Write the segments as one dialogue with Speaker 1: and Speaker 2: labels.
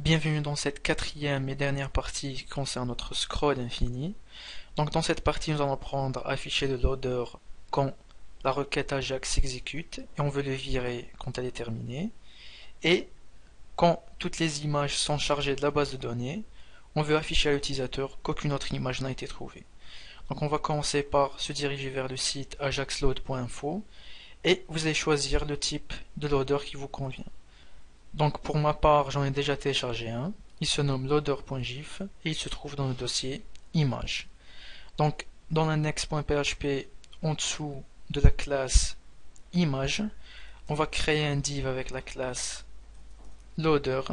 Speaker 1: Bienvenue dans cette quatrième et dernière partie qui concerne notre scroll infini. Donc dans cette partie, nous allons prendre afficher le loader quand la requête AJAX s'exécute et on veut le virer quand elle est terminée. Et quand toutes les images sont chargées de la base de données, on veut afficher à l'utilisateur qu'aucune autre image n'a été trouvée. Donc on va commencer par se diriger vers le site ajaxload.info et vous allez choisir le type de loader qui vous convient. Donc pour ma part, j'en ai déjà téléchargé un. Il se nomme loader.gif et il se trouve dans le dossier images. Donc dans l'index.php, en dessous de la classe image, on va créer un div avec la classe loader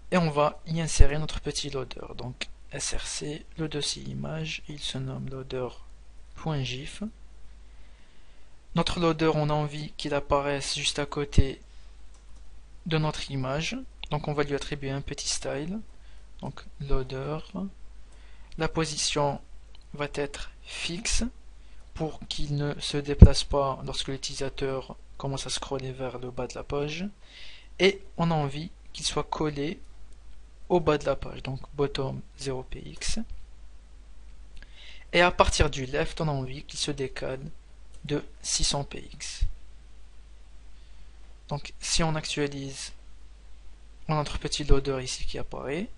Speaker 1: et on va y insérer notre petit loader. Donc src, le dossier image, il se nomme loader.gif. Notre loader, on a envie qu'il apparaisse juste à côté de notre image, donc on va lui attribuer un petit style, donc loader. La position va être fixe pour qu'il ne se déplace pas lorsque l'utilisateur commence à scroller vers le bas de la page, et on a envie qu'il soit collé au bas de la page, donc bottom 0px, et à partir du left on a envie qu'il se décale de 600px. Donc si on actualise, on a notre petit loader ici qui apparaît.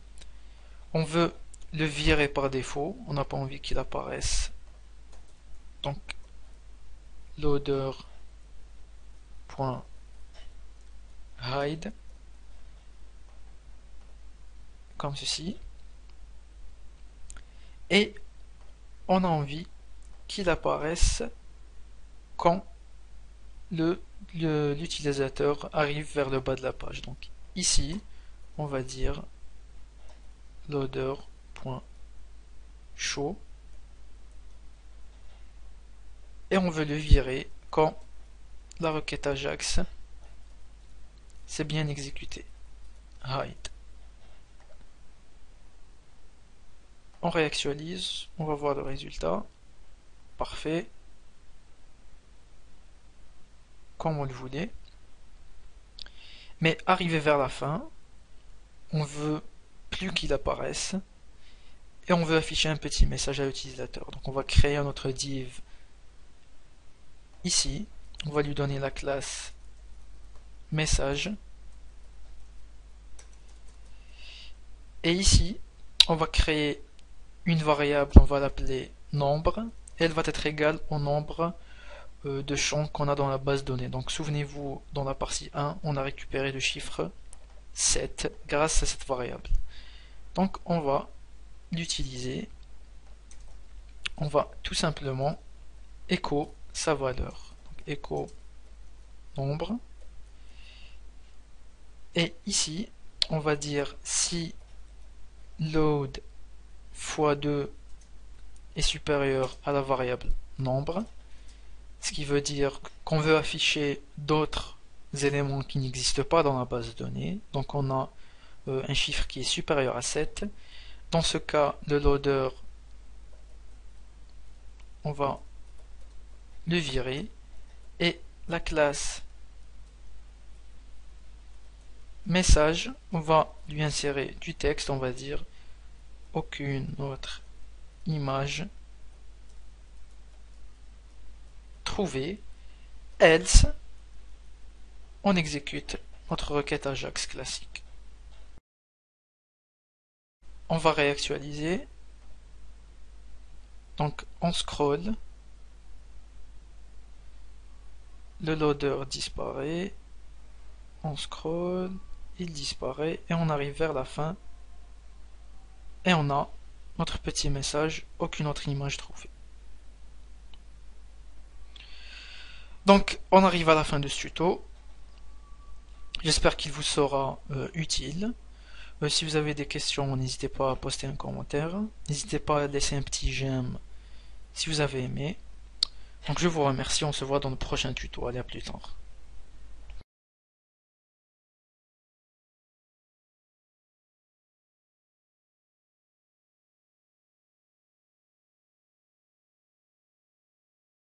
Speaker 1: On veut le virer par défaut, on n'a pas envie qu'il apparaisse. Donc loader.hide comme ceci. Et on a envie qu'il apparaisse quand l'utilisateur arrive vers le bas de la page. Donc ici, on va dire loader.show et on veut le virer quand la requête AJAX s'est bien exécutée. Hide. On réactualise, on va voir le résultat. Parfait. Comme on le voulait. Mais arrivé vers la fin, on veut plus qu'il apparaisse et on veut afficher un petit message à l'utilisateur. Donc on va créer un autre div ici, on va lui donner la classe message et ici on va créer une variable, on va l'appeler nombre, et elle va être égale au nombre de champs qu'on a dans la base de données. Donc souvenez-vous, dans la partie 1, on a récupéré le chiffre 7 grâce à cette variable. Donc on va l'utiliser, on va tout simplement écho sa valeur. Donc écho nombre. Et ici, on va dire si load fois 2 est supérieur à la variable nombre, ce qui veut dire qu'on veut afficher d'autres éléments qui n'existent pas dans la base de données. Donc on a un chiffre qui est supérieur à 7. Dans ce cas, le loader, on va le virer et la classe message, on va lui insérer du texte, on va dire aucune autre image trouvée, else on exécute notre requête AJAX classique. On va réactualiser, donc on scroll, le loader disparaît, on scroll, il disparaît et on arrive vers la fin et on a notre petit message, aucune autre image trouvée. Donc on arrive à la fin de ce tuto. J'espère qu'il vous sera utile. Si vous avez des questions, n'hésitez pas à poster un commentaire. N'hésitez pas à laisser un petit j'aime si vous avez aimé. Donc je vous remercie, on se voit dans le prochain tuto. Allez, à plus tard.